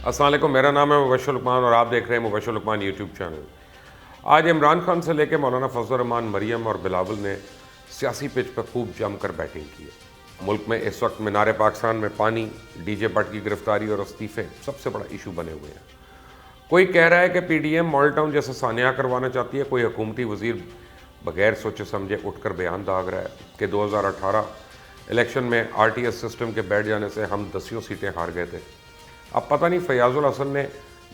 السلام علیکم، میرا نام ہے مبشر لقمان اور آپ دیکھ رہے ہیں مبشر لقمان یوٹیوب چینل۔ آج عمران خان سے لے کے مولانا فضل الرحمان مریم اور بلاول نے سیاسی پچ پہ خوب جم کر بیٹنگ کی ہے۔ ملک میں اس وقت مینار پاکستان میں پانی، ڈی جے بٹ کی گرفتاری اور استعفے سب سے بڑا ایشو بنے ہوئے ہیں۔ کوئی کہہ رہا ہے کہ پی ڈی ایم مال ٹاؤن جیسا سانحہ کروانا چاہتی ہے، کوئی حکومتی وزیر بغیر سوچے سمجھے اٹھ کر بیان داغ رہا ہے کہ 2018 الیکشن میں آر ٹی ایس سسٹم کے بیٹھ جانے سے ہم 10 سیٹیں ہار گئے تھے۔ اب پتہ نہیں فیاض الحسن نے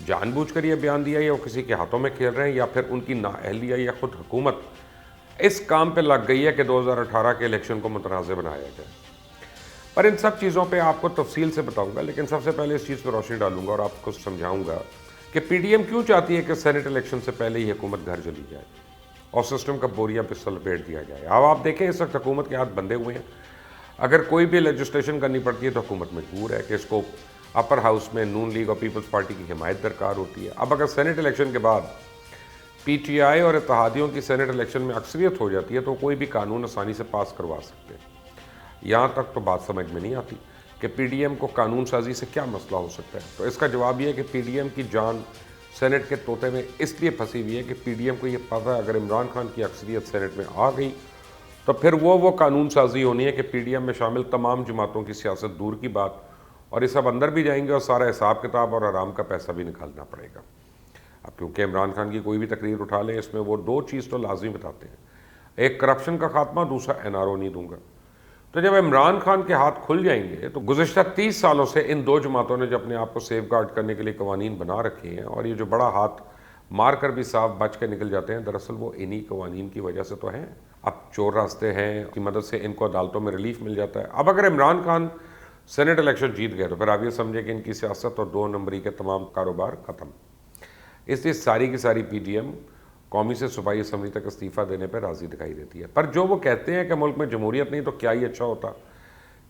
جان بوجھ کر یہ بیان دیا یا وہ کسی کے ہاتھوں میں کھیل رہے ہیں یا پھر ان کی نااہلیہ یا خود حکومت اس کام پہ لگ گئی ہے کہ 2018 کے الیکشن کو متنازع بنایا جائے۔ پر ان سب چیزوں پہ آپ کو تفصیل سے بتاؤں گا، لیکن سب سے پہلے اس چیز پہ روشنی ڈالوں گا اور آپ کو سمجھاؤں گا کہ پی ڈی ایم کیوں چاہتی ہے کہ سینٹ الیکشن سے پہلے ہی حکومت گھر چلی جائے اور سسٹم کا بوریا پہ لپیٹ دیا جائے۔ اب آپ دیکھیں اس وقت حکومت کے ہاتھ بندھے ہوئے ہیں۔ اگر کوئی بھی لیجسلیشن کرنی پڑتی ہے تو حکومت مجبور ہے کہ اس کو اپر ہاؤس میں نون لیگ اور پیپلز پارٹی کی حمایت درکار ہوتی ہے۔ اب اگر سینٹ الیکشن کے بعد پی ٹی آئی اور اتحادیوں کی سینٹ الیکشن میں اکثریت ہو جاتی ہے تو کوئی بھی قانون آسانی سے پاس کروا سکتے ہیں۔ یہاں تک تو بات سمجھ میں نہیں آتی کہ پی ڈی ایم کو قانون سازی سے کیا مسئلہ ہو سکتا ہے۔ تو اس کا جواب یہ ہے کہ پی ڈی ایم کی جان سینٹ کے طوطے میں اس لیے پھنسی ہوئی ہے کہ پی ڈی ایم کو یہ پتہ ہے اگر عمران خان کی اکثریت سینٹ میں آ گئی تو پھر وہ قانون سازی ہونی ہے کہ پی ڈی ایم میں شامل تمام جماعتوں کی سیاست دور کی بات، اور یہ سب اندر بھی جائیں گے اور سارا حساب کتاب اور آرام کا پیسہ بھی نکالنا پڑے گا۔ اب کیونکہ عمران خان کی کوئی بھی تقریر اٹھا لیں، اس میں وہ دو چیز تو لازمی بتاتے ہیں، ایک کرپشن کا خاتمہ، دوسرا این آر او نہیں دوں گا۔ تو جب عمران خان کے ہاتھ کھل جائیں گے تو گزشتہ 30 سالوں سے ان دو جماعتوں نے جو اپنے آپ کو سیف گارڈ کرنے کے لیے قوانین بنا رکھے ہیں اور یہ جو بڑا ہاتھ مار کر بھی صاف بچ کے نکل جاتے ہیں، دراصل وہ انہی قوانین کی وجہ سے تو ہیں۔ اب چور راستے ہیں کی مدد سے ان کو عدالتوں میں ریلیف مل جاتا ہے۔ اب اگر عمران خان سینٹ الیکشن جیت گئے تو پھر آپ یہ سمجھیں کہ ان کی سیاست اور 2 نمبری کے تمام کاروبار ختم۔ اس لیے ساری کی ساری پی ڈی ایم قومی سے صوبائی اسمبلی تک استعفیٰ دینے پہ راضی دکھائی دیتی ہے۔ پر جو وہ کہتے ہیں کہ ملک میں جمہوریت نہیں تو کیا ہی اچھا ہوتا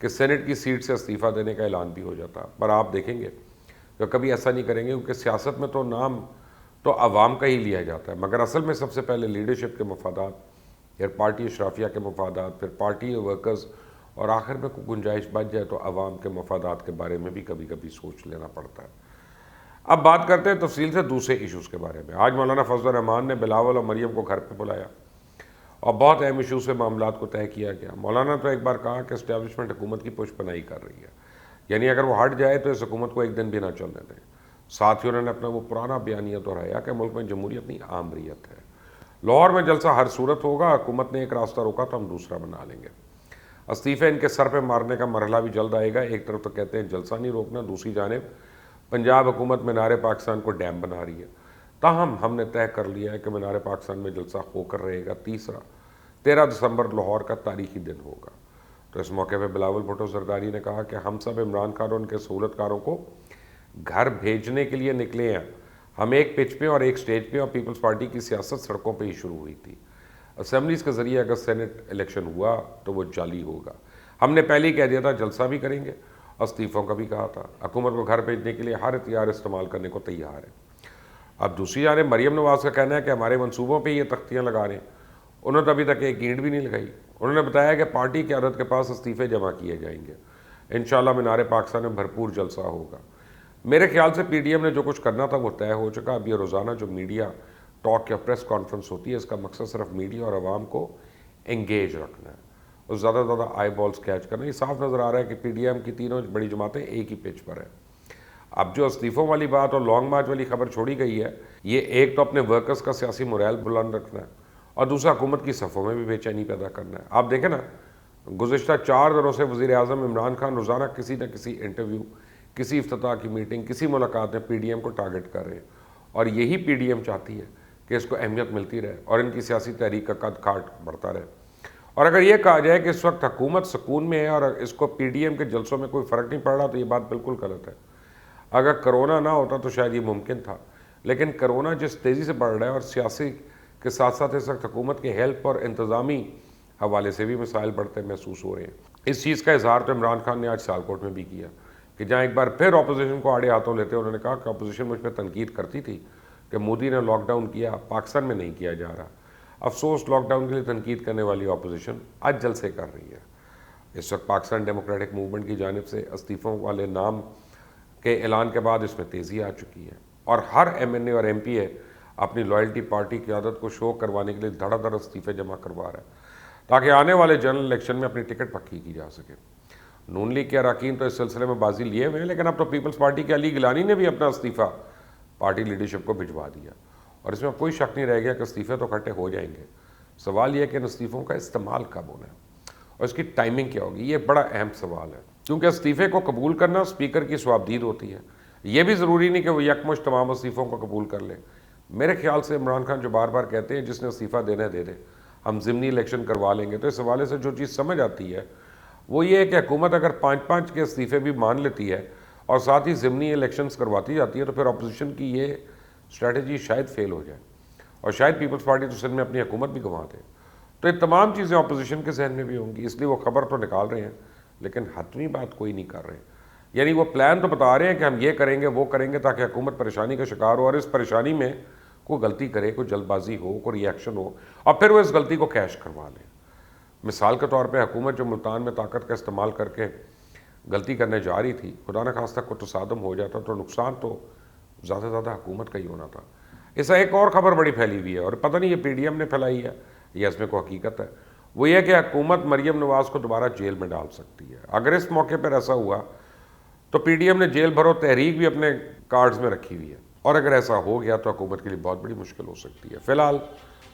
کہ سینٹ کی سیٹ سے استعفیٰ دینے کا اعلان بھی ہو جاتا، پر آپ دیکھیں گے کہ کبھی ایسا نہیں کریں گے، کیونکہ سیاست میں تو نام تو عوام کا ہی لیا جاتا ہے، مگر اصل میں سب سے پہلے لیڈرشپ کے مفادات، پھر پارٹی اشرافیہ کے مفادات، پھر پارٹی ورکرز، اور آخر میں کوئی گنجائش بچ جائے تو عوام کے مفادات کے بارے میں بھی کبھی کبھی سوچ لینا پڑتا ہے۔ اب بات کرتے ہیں تفصیل سے دوسرے ایشوز کے بارے میں۔ آج مولانا فضل الرحمان نے بلاول اور مریم کو گھر پہ بلایا اور بہت اہم ایشو سے معاملات کو طے کیا گیا۔ مولانا تو ایک بار کہا کہ اسٹیبلشمنٹ حکومت کی پشت پناہی کر رہی ہے، یعنی اگر وہ ہٹ جائے تو اس حکومت کو ایک دن بھی نہ چلنے دیں۔ ساتھ ہی انہوں نے اپنا وہ پرانا بیانیہ دہرایا کہ ملک میں جمہوریت نہیں آمریت ہے۔ لاہور میں جلسہ ہر صورت ہوگا، حکومت نے ایک راستہ روکا تو ہم دوسرا بنا لیں گے۔ استعفے ان کے سر پہ مارنے کا مرحلہ بھی جلد آئے گا۔ ایک طرف تو کہتے ہیں جلسہ نہیں روکنا، دوسری جانب پنجاب حکومت مینار پاکستان کو ڈیم بنا رہی ہے۔ تاہم ہم نے طے کر لیا ہے کہ مینار پاکستان میں جلسہ ہو کر رہے گا۔ 13 دسمبر لاہور کا تاریخی دن ہوگا۔ تو اس موقع پہ بلاول بھٹو زرداری نے کہا کہ ہم سب عمران خان اور ان کے سہولت کاروں کو گھر بھیجنے کے لیے نکلے ہیں۔ ہم ایک پچ پہ اور ایک سٹیج پہ، اور پیپلز پارٹی کی سیاست سڑکوں پہ ہی شروع ہوئی تھی۔ اسمبلیز کے ذریعے اگر سینٹ الیکشن ہوا تو وہ جعلی ہوگا۔ ہم نے پہلے ہی کہہ دیا تھا جلسہ بھی کریں گے اور استعفوں کا بھی کہا تھا۔ حکومت کو گھر بھیجنے کے لیے ہر ہتھیار استعمال کرنے کو تیار ہے۔ اب دوسری جانب مریم نواز کا کہنا ہے کہ ہمارے منصوبوں پہ یہ تختیاں لگا رہے ہیں۔ انہوں نے ابھی تک ایک اینٹ بھی نہیں لگائی۔ انہوں نے بتایا کہ پارٹی قیادت کے پاس استعفے جمع کیے جائیں گے۔ انشاءاللہ مینار پاکستان میں بھرپور جلسہ ہوگا۔ میرے خیال سے پی ڈی ایم نے جو کچھ کرنا تھا وہ طے ہو چکا۔ اب یہ روزانہ جو میڈیا ٹاک یا پریس کانفرنس ہوتی ہے، اس کا مقصد صرف میڈیا اور عوام کو انگیج رکھنا ہے اور زیادہ سے زیادہ آئی بالز کیچ کرنا۔ یہ صاف نظر آ رہا ہے کہ پی ڈی ایم کی تینوں بڑی جماعتیں ایک ہی پچ پر ہیں۔ اب جو استعفوں والی بات اور لانگ مارچ والی خبر چھوڑی گئی ہے، یہ ایک تو اپنے ورکرز کا سیاسی موریل بلند رکھنا ہے اور دوسرا حکومت کی صفوں میں بھی بے چینی پیدا کرنا ہے۔ آپ دیکھیں نا، گزشتہ 4 دنوں سے وزیر اعظم عمران خان روزانہ کسی نہ کسی انٹرویو، کسی افتتاح کی میٹنگ، کسی ملاقات میں پی ڈی ایم کو ٹارگٹ کر رہے ہیں، اور یہی پی ڈی ایم چاہتی ہے کہ اس کو اہمیت ملتی رہے اور ان کی سیاسی تحریک کا قد کاٹ بڑھتا رہے۔ اور اگر یہ کہا جائے کہ اس وقت حکومت سکون میں ہے اور اس کو پی ڈی ایم کے جلسوں میں کوئی فرق نہیں پڑ رہا تو یہ بات بالکل غلط ہے۔ اگر کرونا نہ ہوتا تو شاید یہ ممکن تھا، لیکن کرونا جس تیزی سے بڑھ رہا ہے اور سیاسی کے ساتھ ساتھ اس وقت حکومت کے ہیلپ اور انتظامی حوالے سے بھی مسائل بڑھتے محسوس ہو رہے ہیں۔ اس چیز کا اظہار تو عمران خان نے آج سیالکوٹ میں بھی کیا کہ جہاں ایک بار پھر اپوزیشن کو آڑے ہاتھوں لیتے انہوں نے کہا کہ اپوزیشن مجھ پہ تنقید کرتی تھی کہ مودی نے لاک ڈاؤن کیا، پاکستان میں نہیں کیا جا رہا۔ افسوس لاک ڈاؤن کے لیے تنقید کرنے والی اپوزیشن آج جلسے کر رہی ہے۔ اس وقت پاکستان ڈیموکریٹک موومنٹ کی جانب سے استعفوں والے نام کہ اعلان کے بعد اس میں تیزی آ چکی ہے اور ہر ایم این اے اور ایم پی اے اپنی لائلٹی پارٹی کی قیادت کو شو کروانے کے لیے دھڑا دھڑ استعفے جمع کروا رہا ہے تاکہ آنے والے جنرل الیکشن میں اپنی ٹکٹ پکی کی جا سکے۔ نون لیگ کے اراکین تو اس سلسلے میں بازی لیے ہوئے ہیں، لیکن اب تو پیپلز پارٹی کے علی گیلانی نے بھی اپنا استعفیٰ پارٹی لیڈرشپ کو بھجوا دیا اور اس میں کوئی شک نہیں رہ گیا کہ استعفے تو اکٹھے ہو جائیں گے۔ سوال یہ ہے کہ ان استعفوں کا استعمال کب ہونا ہے اور اس کی ٹائمنگ کیا ہوگی، یہ بڑا اہم سوال ہے، کیونکہ استعفے کو قبول کرنا اسپیکر کی ثوابدید ہوتی ہے۔ یہ بھی ضروری نہیں کہ وہ یکمشت تمام استعفوں کو قبول کر لے۔ میرے خیال سے عمران خان جو بار بار کہتے ہیں جس نے استعفیٰ دینا دے دے، ہم ضمنی الیکشن کروا لیں گے، تو اس حوالے سے جو چیز سمجھ آتی ہے وہ یہ ہے کہ حکومت اگر 5 کے استعفے بھی مان لیتی ہے اور ساتھ ہی ضمنی الیکشنز کرواتی جاتی ہے تو پھر اپوزیشن کی یہ اسٹریٹجی شاید فیل ہو جائے اور شاید پیپلز پارٹی تو سندھ میں اپنی حکومت بھی گنوا دے۔ تو یہ تمام چیزیں اپوزیشن کے ذہن میں بھی ہوں گی، اس لیے وہ خبر تو نکال رہے ہیں لیکن حتمی بات کوئی نہیں کر رہے، یعنی وہ پلان تو بتا رہے ہیں کہ ہم یہ کریں گے وہ کریں گے تاکہ حکومت پریشانی کا شکار ہو اور اس پریشانی میں کوئی غلطی کرے، کوئی جلد بازی ہو، کوئی ری ایکشن ہو اور پھر وہ اس غلطی کو کیش کروا لیں۔ مثال کے طور پہ حکومت جو ملتان میں طاقت کا استعمال کر کے غلطی کرنے جا رہی تھی، خدا نہ خواستہ کوئی تصادم ہو جاتا تو نقصان تو زیادہ سے زیادہ حکومت کا ہی ہونا تھا۔ اس سے ایک اور خبر بڑی پھیلی ہوئی ہے اور پتہ نہیں یہ پی ڈی ایم نے پھیلائی ہے یا اس میں کوئی حقیقت ہے، وہ یہ کہ حکومت مریم نواز کو دوبارہ جیل میں ڈال سکتی ہے۔ اگر اس موقع پر ایسا ہوا تو پی ڈی ایم نے جیل بھرو تحریک بھی اپنے کارڈز میں رکھی ہوئی ہے اور اگر ایسا ہو گیا تو حکومت کے لیے بہت بڑی مشکل ہو سکتی ہے۔ فی الحال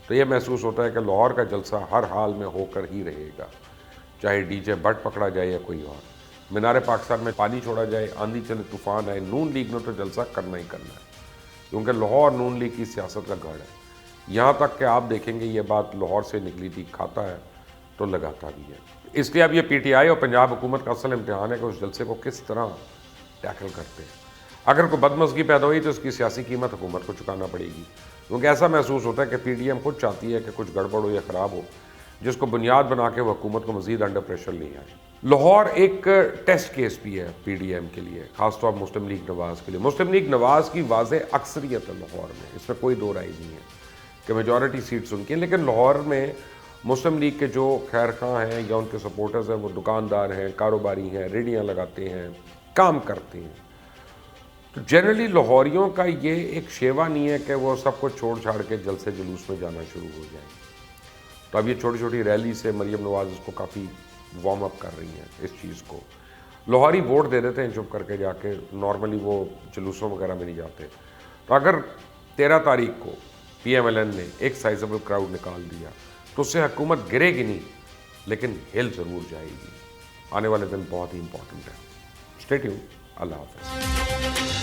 تو یہ محسوس ہوتا ہے کہ لاہور کا جلسہ ہر حال میں ہو کر ہی رہے گا، چاہے ڈی جے بٹ پکڑا جائے یا کوئی اور، مینار پاکستان میں پانی چھوڑا جائے، آندھی چلے طوفان آئے، نون لیگ نے تو جلسہ کرنا ہی کرنا ہے کیونکہ لاہور نون لیگ کی سیاست کا گڑھ ہے۔ یہاں تک کہ آپ دیکھیں گے یہ بات لاہور سے نکلی تھی، کھاتا ہے تو لگاتا بھی ہے۔ اس لیے اب یہ پی ٹی آئی اور پنجاب حکومت کا اصل امتحان ہے کہ اس جلسے کو کس طرح ٹیکل کرتے ہیں۔ اگر کوئی بدمزگی پیدا ہوئی تو اس کی سیاسی قیمت حکومت کو چکانا پڑے گی، کیونکہ ایسا محسوس ہوتا ہے کہ پی ڈی ایم خود چاہتی ہے کہ کچھ گڑبڑ ہو یا خراب ہو جس کو بنیاد بنا کے وہ حکومت کو مزید انڈر پریشر لے آئے۔ لاہور ایک ٹیسٹ کیس بھی ہے پی ڈی ایم کے لیے، خاص طور مسلم لیگ نواز کے لیے۔ مسلم لیگ نواز کی واضح اکثریت ہے لاہور میں، اس میں کوئی دو رائے نہیں ہے کہ میجورٹی سیٹس ان کی ہیں، لیکن لاہور میں مسلم لیگ کے جو خیر خواہ ہیں یا ان کے سپورٹرز ہیں وہ دکاندار ہیں، کاروباری ہیں، ریڑیاں لگاتے ہیں، کام کرتے ہیں۔ تو جنرلی لاہوریوں کا یہ ایک شیوا نہیں ہے کہ وہ سب کو چھوڑ چھاڑ کے جلسے جلوس میں جانا شروع ہو جائیں۔ تو اب یہ چھوٹی چھوٹی ریلی سے مریم نواز اس کو کافی وارم اپ کر رہی ہیں اس چیز کو۔ لاہوری ووٹ دے دیتے ہیں چپ کر کے جا کے، نارملی وہ جلوسوں وغیرہ میں نہیں جاتے۔ تو اگر 13 تاریخ کو پی ایم ایل این نے ایک سائزبل کراؤڈ نکال دیا تو اس سے حکومت گرے گی نہیں لیکن ہل ضرور جائے گی۔ آنے والے دن بہت ہی امپورٹنٹ ہے۔ اسٹے ٹیون، اللہ حافظ۔